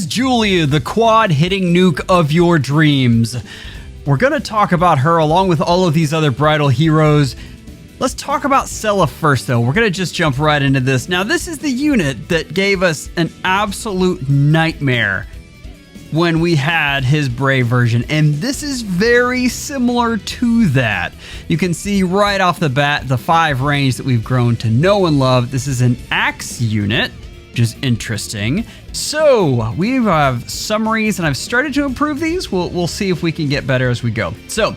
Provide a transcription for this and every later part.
is Julia, the quad hitting nuke of your dreams. We're going to talk about her along with all of these other Bridal heroes. Let's talk about Seliph first, though. We're going to just jump right into this. Now, this is the unit that gave us an absolute nightmare when we had his Brave version, and this is very similar to that. You can see right off the bat the 5 range that we've grown to know and love. This is an axe unit, which is interesting. So we have summaries, and I've started to improve these. We'll see if we can get better as we go. So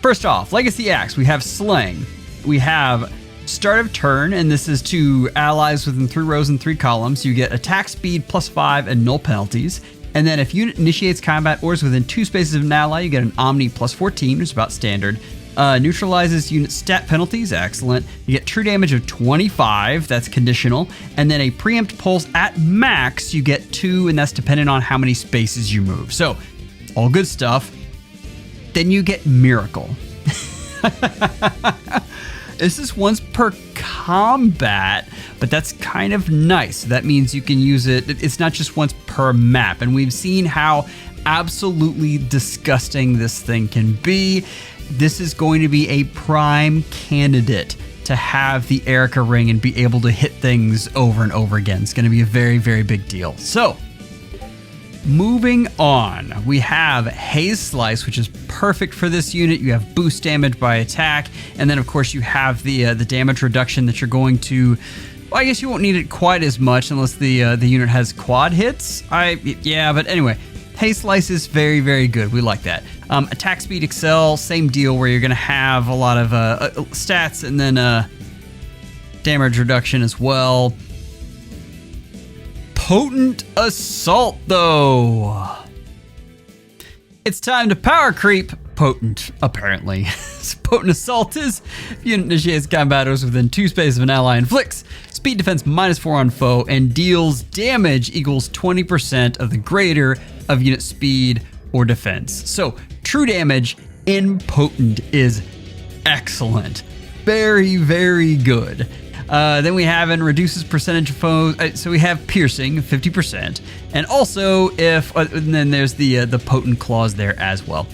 first off, Legacy Axe, we have Slaying. We have Start of Turn, and this is to allies within 3 rows and 3 columns. You get attack speed +5 and null penalties. And then if unit initiates combat or is within 2 spaces of an ally, you get an Omni +14, which is about standard. Neutralizes unit stat penalties, excellent. You get true damage of 25, that's conditional. And then a preempt pulse at max, you get 2, and that's dependent on how many spaces you move. So, all good stuff. Then you get Miracle. This is once per combat, but that's kind of nice. That means you can use it. It's not just once per map, and we've seen how absolutely disgusting this thing can be. This is going to be a prime candidate to have the Erica ring and be able to hit things over and over again. It's going to be a very, very big deal. So, moving on, we have Haze Slice, which is perfect for this unit. You have boost damage by attack, and then of course you have the damage reduction that you're going to. Well, I guess you won't need it quite as much unless the unit has quad hits. Yeah, but anyway, Haze Slice is very, very good. We like that. Attack speed Excel, same deal where you're going to have a lot of stats and then damage reduction as well. Potent Assault, though. It's time to power creep. Potent, apparently. Potent Assault is if unit initiates combat within 2 spaces of an ally, inflicts speed defense -4 on foe, and deals damage equals 20% of the greater of unit speed or defense. So, true damage in Potent is excellent. Very, very good. Then we have and reduces percentage of foes. So we have piercing 50%, and also if and then there's the potent claws there as well.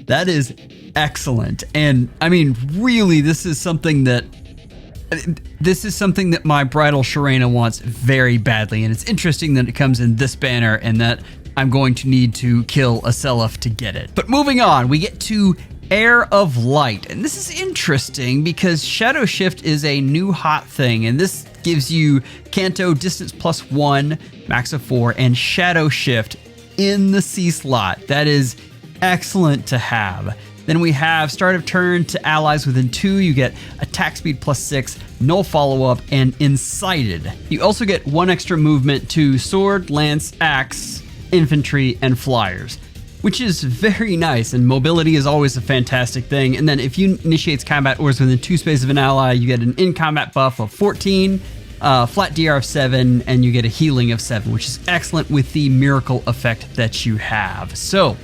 That is excellent, and I mean really this is something that my Bridal Sharena wants very badly, and it's interesting that it comes in this banner and that I'm going to need to kill a Seliph to get it. But moving on, we get to Air of Light, and this is interesting because Shadow Shift is a new hot thing, and this gives you Canto distance +1, max of 4, and Shadow Shift in the C slot. That is excellent to have. Then we have Start of Turn to allies within 2. You get attack speed +6, null follow-up, and Incited. You also get 1 extra movement to Sword, Lance, Axe, Infantry, and Flyers, which is very nice, and mobility is always a fantastic thing. And then if you initiates combat or is within 2 spaces of an ally, you get an in-combat buff of 14, flat DR of 7, and you get a healing of 7, which is excellent with the miracle effect that you have. So,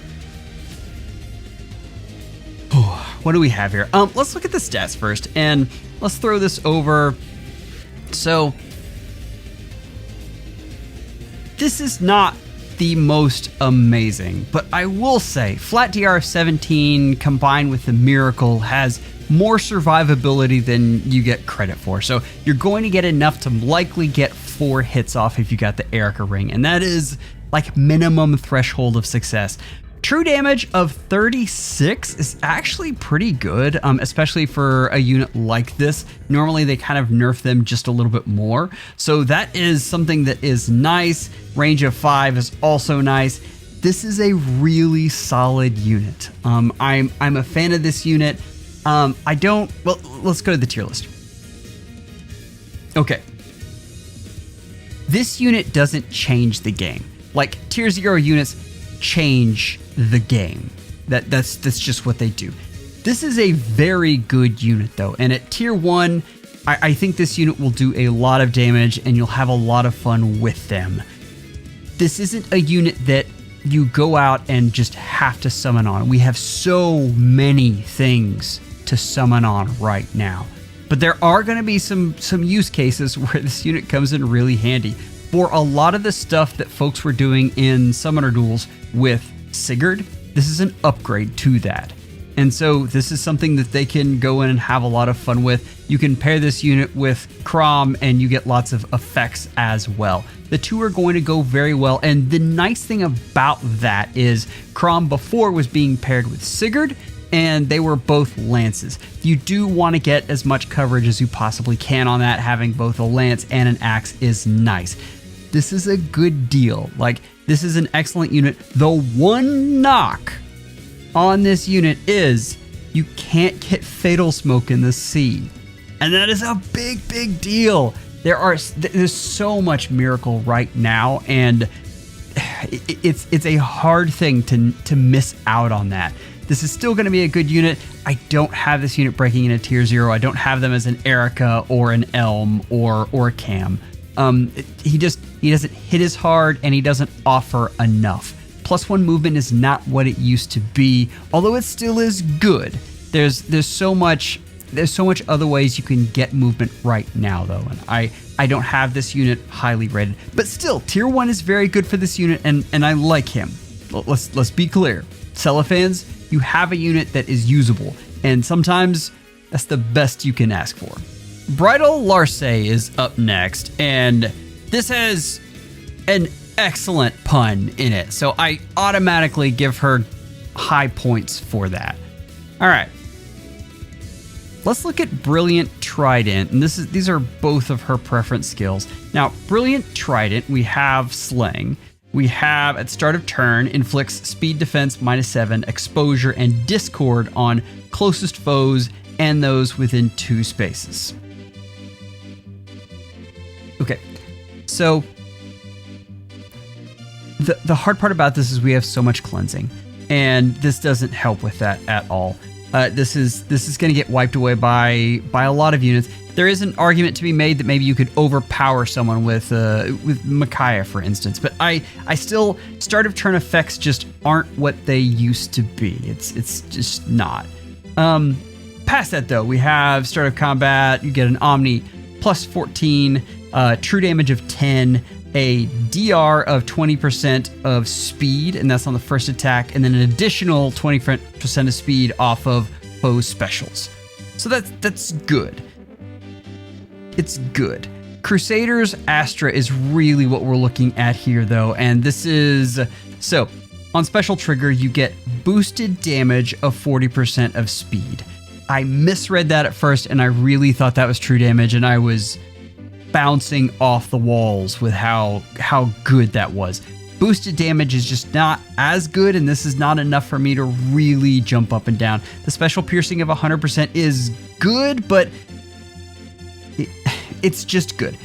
what do we have here? Let's look at the stats first, and let's throw this over. So, this is not the most amazing, but I will say flat DR of 17 combined with the miracle has more survivability than you get credit for. So you're going to get enough to likely get 4 hits off if you got the Erica ring, and that is like minimum threshold of success. True damage of 36 is actually pretty good, especially for a unit like this. Normally they kind of nerf them just a little bit more. So that is something that is nice. Range of 5 is also nice. This is a really solid unit. I'm a fan of this unit. Well, let's go to the tier list. Okay. This unit doesn't change the game. Like tier 0 units change the game. That's just what they do. This is a very good unit though, and at tier 1, I think this unit will do a lot of damage and you'll have a lot of fun with them. This isn't a unit that you go out and just have to summon on. We have so many things to summon on right now, but there are going to be some use cases where this unit comes in really handy. For a lot of the stuff that folks were doing in Summoner Duels with Sigurd, this is an upgrade to that. And so this is something that they can go in and have a lot of fun with. You can pair this unit with Crom and you get lots of effects as well. The two are going to go very well. And the nice thing about that is Crom before was being paired with Sigurd and they were both lances. You do want to get as much coverage as you possibly can on that. Having both a lance and an axe is nice. This is a good deal. Like, this is an excellent unit. The one knock on this unit is you can't get Fatal Smoke in the sea. And that is a big, big deal. There's so much miracle right now, and it's a hard thing to miss out on that. This is still going to be a good unit. I don't have this unit breaking in a tier 0. I don't have them as an Erica or an Elm or a Cam. He doesn't hit as hard and he doesn't offer enough. +1 movement is not what it used to be, although it still is good. There's so much other ways you can get movement right now though, and I don't have this unit highly rated. But still, tier 1 is very good for this unit and I like him. Let's be clear. Seliph fans, you have a unit that is usable, and sometimes that's the best you can ask for. Bridal Larcei is up next, and this has an excellent pun in it, so I automatically give her high points for that. All right, let's look at Brilliant Trident, and these are both of her preference skills. Now, Brilliant Trident, we have Slaying. We have, at start of turn, inflicts speed defense -7, exposure, and discord on closest foes and those within 2 spaces. Okay, so the hard part about this is we have so much cleansing, and this doesn't help with that at all. This is going to get wiped away by a lot of units. There is an argument to be made that maybe you could overpower someone with Micaiah, for instance, but I still, start of turn effects just aren't what they used to be. It's just not. Past that though, we have start of combat. You get an Omni +14, true damage of 10, a DR of 20% of speed, and that's on the first attack, and then an additional 20% of speed off of foe specials. So that's good. It's good. Crusader's Astra is really what we're looking at here though, and this is, so on special trigger you get boosted damage of 40% of speed. I misread that at first and I really thought that was true damage, and I was bouncing off the walls with how good that was. Boosted damage is just not as good, and this is not enough for me to really jump up and down. The special piercing of 100% is good, but it's just good.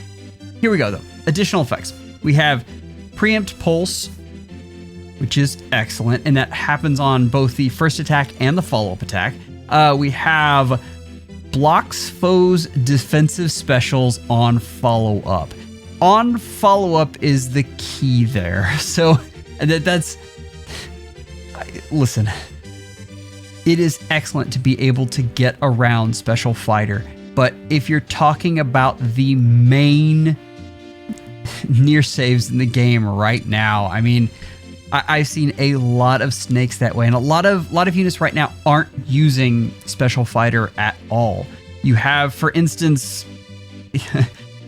Here we go though. Additional effects. We have Preempt Pulse, which is excellent, and that happens on both the first attack and the follow-up attack. We have blocks foes' defensive specials on follow-up. On follow-up is the key there. So that's... Listen, it is excellent to be able to get around Special Fighter, but if you're talking about the main near saves in the game right now, I mean, I've seen a lot of snakes that way, and a lot of units right now aren't using Special Fighter at all. You have, for instance,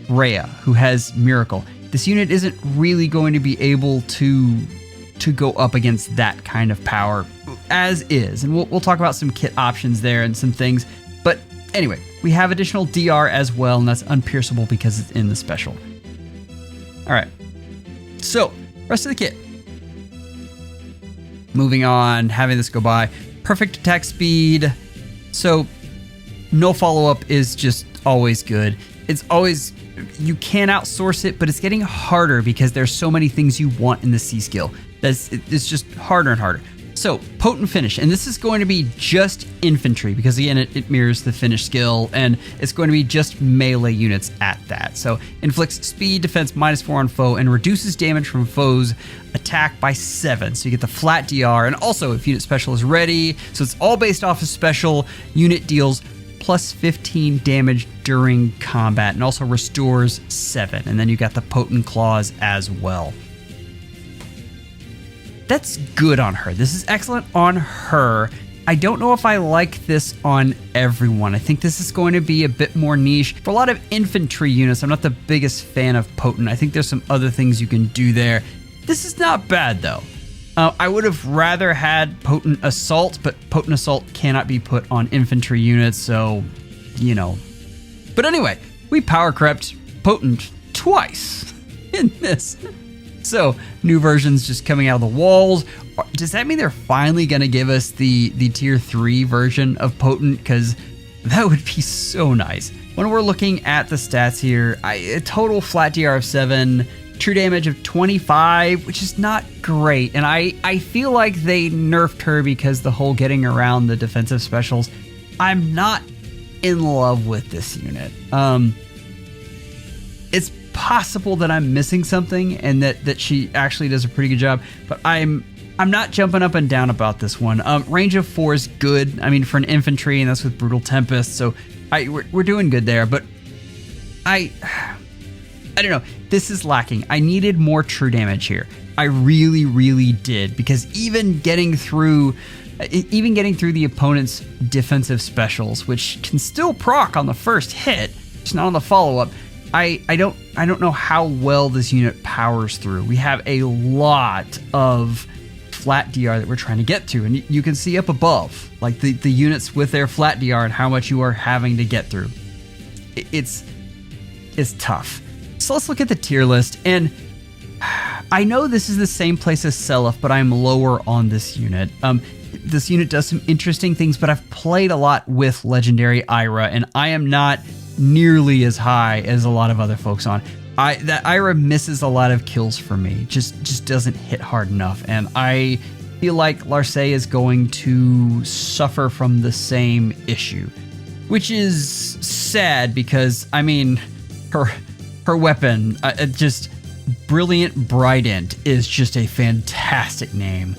Rhea, who has Miracle. This unit isn't really going to be able to go up against that kind of power as is, and we'll talk about some kit options there and some things. But anyway, we have additional DR as well, and that's unpierceable because it's in the special. All right, so rest of the kit. Moving on, having this go by. Perfect attack speed. So no follow-up is just always good. It's always, you can outsource it, but it's getting harder because there's so many things you want in the C skill. It's just harder and harder. So potent finish, and this is going to be just infantry because again, it mirrors the finish skill, and it's going to be just melee units at that. So inflicts speed defense -4 on foe and reduces damage from foes attack by 7. So you get the flat DR, and also if unit special is ready, so it's all based off of special, unit deals plus 15 damage during combat and also restores 7. And then you got the Potent Claws as well. That's good on her. This is excellent on her. I don't know if I like this on everyone. I think this is going to be a bit more niche. For a lot of infantry units, I'm not the biggest fan of Potent. I think there's some other things you can do there. This is not bad though. I would have rather had Potent Assault, but Potent Assault cannot be put on infantry units, so, you know. But anyway, we power crept Potent twice in this. So, new versions just coming out of the walls. Does that mean they're finally going to give us the tier 3 version of Potent? Because that would be so nice. When we're looking at the stats here, a total flat DR of 7, true damage of 25, which is not great. And I feel like they nerfed her because the whole getting around the defensive specials. I'm not in love with this unit. It's possible that I'm missing something and that she actually does a pretty good job, but I'm not jumping up and down about this one. Range of 4 is good. I mean, for an infantry, and that's with Brutal Tempest, so we're doing good there, but I don't know. This is lacking. I needed more true damage here. I really, really did, because even getting through the opponent's defensive specials, which can still proc on the first hit, just not on the follow-up, I don't know how well this unit powers through. We have a lot of flat DR that we're trying to get to, and you can see up above, like the units with their flat DR and how much you are having to get through. It's tough. So let's look at the tier list, and I know this is the same place as Seliph, but I'm lower on this unit. This unit does some interesting things, but I've played a lot with Legendary Ira, and I am not nearly as high as a lot of other folks on. That Ira misses a lot of kills for me, just doesn't hit hard enough, and I feel like Larcei is going to suffer from the same issue, which is sad because, I mean, her weapon, just Brilliant Brident, is just a fantastic name.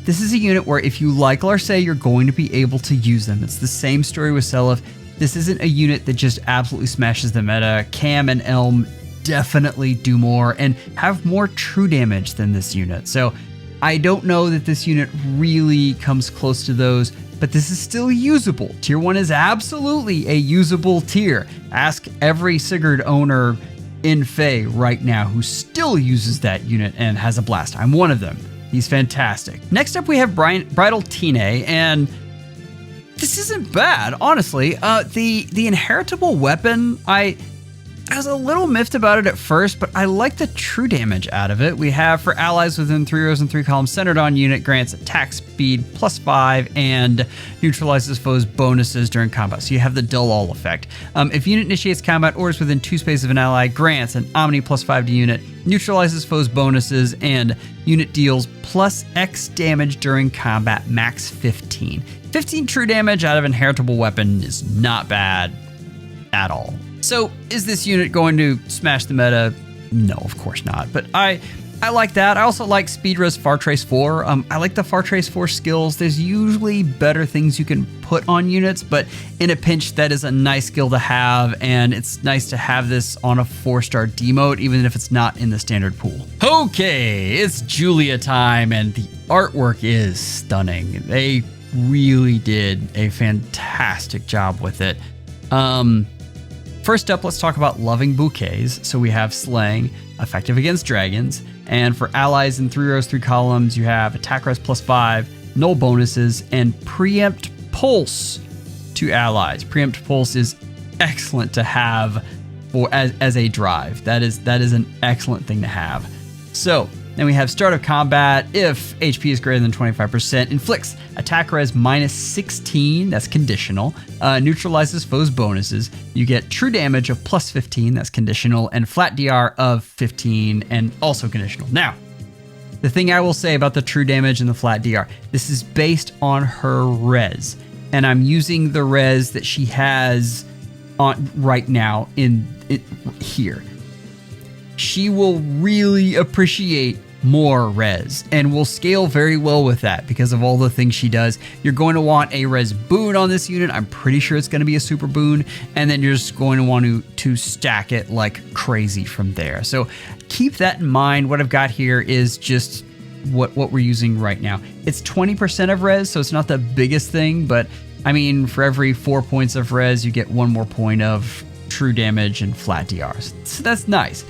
This is a unit where if you like Larcei, you're going to be able to use them. It's the same story with Seliph. This isn't a unit that just absolutely smashes the meta. Cam and Elm definitely do more and have more true damage than this unit. So I don't know that this unit really comes close to those, but this is still usable. Tier 1 is absolutely a usable tier. Ask every Sigurd owner in FE right now who still uses that unit and has a blast. I'm one of them. He's fantastic. Next up, we have Bridal Tine, and this isn't bad, honestly. The inheritable weapon, I was a little miffed about it at first, but I like the true damage out of it. We have for allies within 3 rows and 3 columns centered on unit, grants attack speed +5 and neutralizes foes bonuses during combat. So you have the dull all effect. If unit initiates combat or is within 2 spaces of an ally, grants an Omni +5 to unit, neutralizes foes bonuses, and unit deals +X damage during combat, max 15. 15 true damage out of inheritable weapon is not bad at all. So is this unit going to smash the meta? No, of course not. But I like that. I also like Speedres Fartrace 4. I like the Fartrace 4 skills. There's usually better things you can put on units, but in a pinch, that is a nice skill to have, and it's nice to have this on a 4-star demote, even if it's not in the standard pool. Okay, it's Julia time, and the artwork is stunning. They really did a fantastic job with it. First up, let's talk about Loving Bouquets. So we have Slaying, effective against dragons, and for allies in 3 rows, 3 columns, you have attack res +5, null bonuses, and Preempt Pulse to allies. Preempt Pulse is excellent to have as a drive. That is an excellent thing to have. So then we have Start of Combat. If HP is greater than 25%, inflicts attack res -16, that's conditional, neutralizes foes bonuses. You get true damage of +15, that's conditional, and flat DR of 15, and also conditional. Now, the thing I will say about the true damage and the flat DR, this is based on her res, and I'm using the res that she has on right now in here. She will really appreciate more res, and will scale very well with that because of all the things she does. You're going to want a res boon on this unit. I'm pretty sure it's going to be a super boon, and then you're just going to want to stack it like crazy from there. So keep that in mind. What I've got here is just what we're using right now. It's 20% of res, so it's not the biggest thing, but I mean, for every 4 points of res, you get 1 more point of true damage and flat DRs. So that's nice.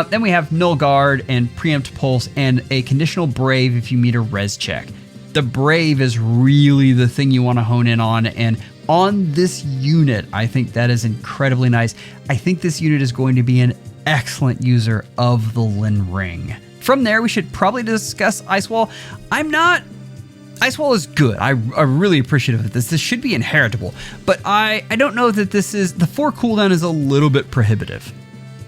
Then we have Null Guard and Preempt Pulse and a Conditional Brave if you meet a res check. The Brave is really the thing you want to hone in on, and on this unit, I think that is incredibly nice. I think this unit is going to be an excellent user of the Lin Ring. From there, we should probably discuss Ice Wall. Ice Wall is good. I'm really appreciative of this. This should be inheritable, but I don't know that this is... The 4 cooldown is a little bit prohibitive.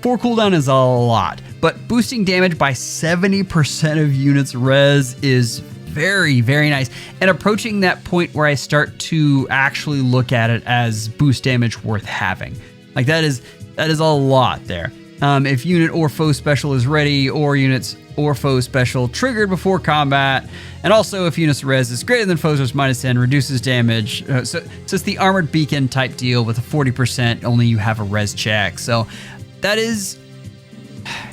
4 cooldown is a lot, but boosting damage by 70% of units res is very, very nice. And approaching that point where I start to actually look at it as boost damage worth having. Like that is a lot there. If unit or foe special is ready, or units or foe special triggered before combat, and also if unit's res is greater than foe's res -10, reduces damage. So it's the armored beacon type deal with a 40%, only you have a res check. So that is,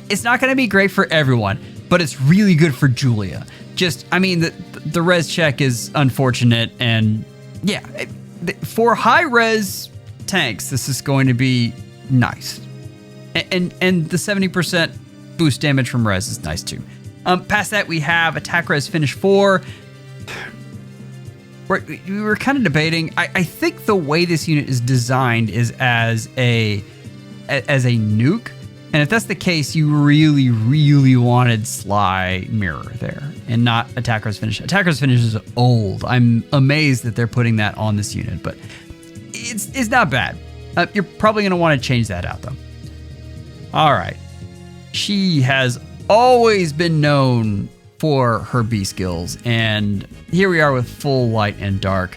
it's not going to be great for everyone, but it's really good for Julia. Just, I mean, the res check is unfortunate, and yeah, for high res tanks, this is going to be nice. And the 70% boost damage from res is nice too. Past that, we have attack res finish 4. We were kind of debating. I think the way this unit is designed is as a nuke. And if that's the case, you really, really wanted Sly Mirror there and not attack res finish. Attack res finish is old. I'm amazed that they're putting that on this unit, but it's not bad. You're probably going to want to change that out though. All right. She has always been known for her B skills, and here we are with full light and dark.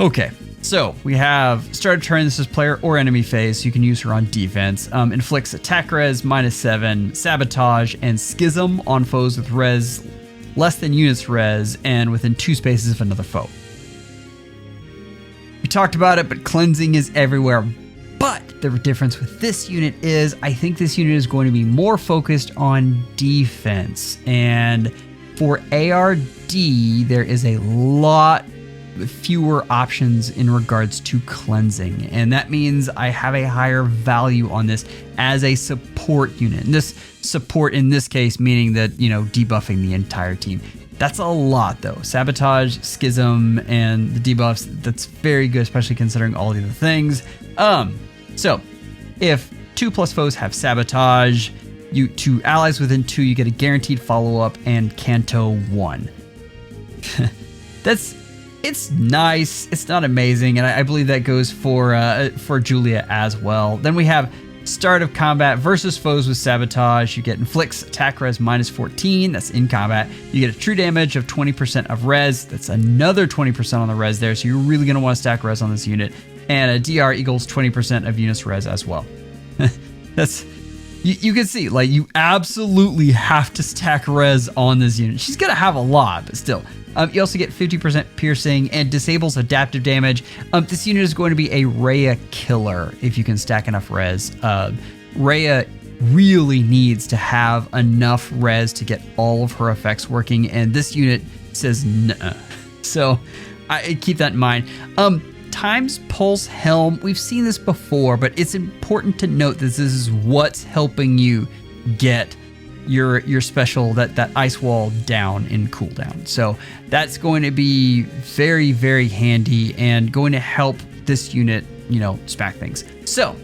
Okay, so we have start a turn. This is player or enemy phase, so you can use her on defense. Inflicts attack res -7, sabotage, and schism on foes with res less than units res and within 2 spaces of another foe. We talked about it, but cleansing is everywhere. But the difference with this unit is I think this unit is going to be more focused on defense. And for ARD, there is a lot fewer options in regards to cleansing. And that means I have a higher value on this as a support unit. And this support in this case, meaning that, you know, debuffing the entire team. That's a lot though. Sabotage, schism, and the debuffs, that's very good, especially considering all the other things. So if 2+ foes have sabotage, to allies within 2, you get a guaranteed follow-up and Canto 1. It's nice. It's not amazing, and I believe that goes for Julia as well. Then we have start of combat versus foes with sabotage. You get inflicts attack res -14. That's in combat. You get a true damage of 20% of res. That's another 20% on the res there. So you're really going to want to stack res on this unit. And a DR equals 20% of units res as well. That's, you can see, like, you absolutely have to stack res on this unit. She's going to have a lot, but still. You also get 50% piercing and disables adaptive damage. This unit is going to be a Rhea killer if you can stack enough res. Rhea really needs to have enough res to get all of her effects working, and this unit says nuh-uh. So I keep that in mind. Times Pulse Helm, we've seen this before, but it's important to note that this is what's helping you get your special, that ice wall down in cooldown. So that's going to be very, very handy and going to help this unit, you know, smack things. So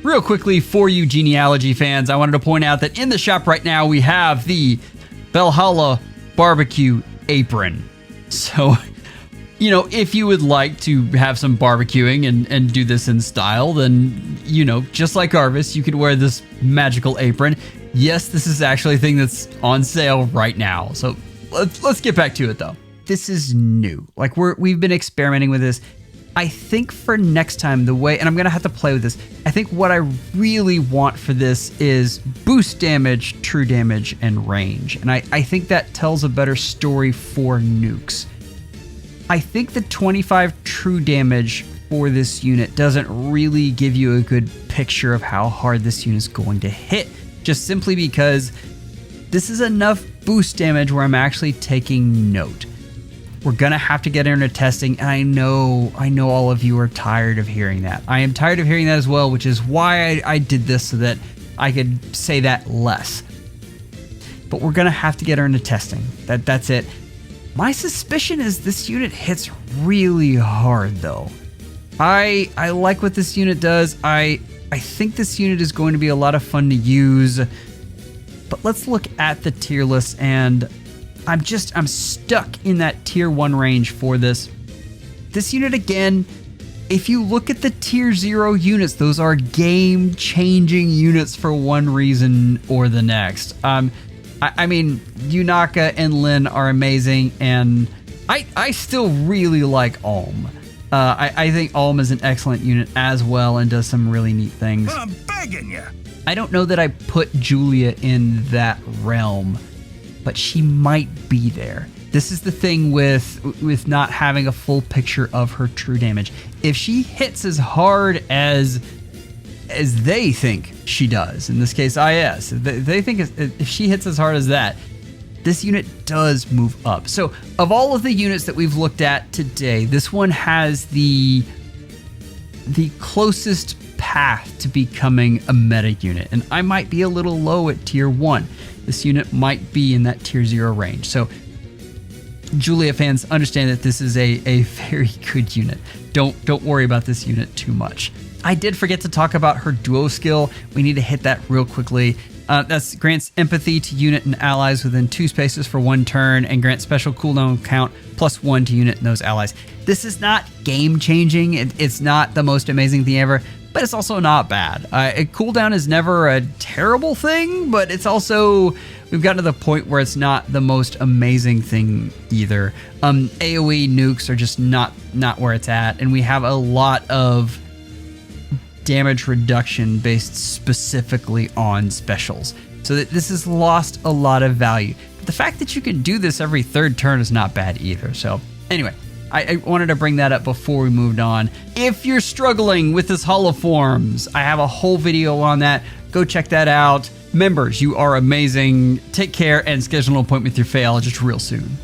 real quickly for you genealogy fans, I wanted to point out that in the shop right now we have the Valhalla Barbecue Apron. So, you know, if you would like to have some barbecuing and do this in style, then, you know, just like Arvis, you could wear this magical apron. Yes, this is actually a thing that's on sale right now. So let's get back to it though. This is new. Like we've been experimenting with this. I think for next time, the way, and I'm going to have to play with this, I think what I really want for this is boost damage, true damage, and range. And I think that tells a better story for nukes. I think the 25 true damage for this unit doesn't really give you a good picture of how hard this unit is going to hit, just simply because this is enough boost damage where I'm actually taking note. We're gonna have to get into testing, and I know all of you are tired of hearing that. I am tired of hearing that as well, which is why I did this, so that I could say that less. But we're gonna have to get her into testing. That's it. My suspicion is this unit hits really hard, though. I like what this unit does. I think this unit is going to be a lot of fun to use. But let's look at the tier list, and I'm stuck in that tier 1 range for this. This unit, again, if you look at the tier 0 units, those are game-changing units for one reason or the next. I mean, Yunaka and Lin are amazing, and I still really like Alm. I think Alm is an excellent unit as well and does some really neat things. I'm begging you. I don't know that I put Julia in that realm, but she might be there. This is the thing with not having a full picture of her true damage. If she hits as hard as they think she does, in this case IS, they think if she hits as hard as that, this unit does move up. So of all of the units that we've looked at today, this one has the closest path to becoming a meta unit, and I might be a little low at tier 1. This unit might be in that tier 0 range. So Julia fans, understand that this is a very good unit. Don't worry about this unit too much. I did forget to talk about her duo skill. We need to hit that real quickly. That grants empathy to unit and allies within 2 spaces for 1 turn, and grants special cooldown count +1 to unit and those allies. This is not game changing. It's not the most amazing thing ever, but it's also not bad. A cooldown is never a terrible thing, but it's also, we've gotten to the point where it's not the most amazing thing either. AoE nukes are just not where it's at, and we have a lot of damage reduction based specifically on specials. So that this has lost a lot of value. But the fact that you can do this every 3rd turn is not bad either. So anyway, I wanted to bring that up before we moved on. If you're struggling with this holoforms, I have a whole video on that. Go check that out. Members, you are amazing. Take care and schedule an appointment with your FEHology real soon.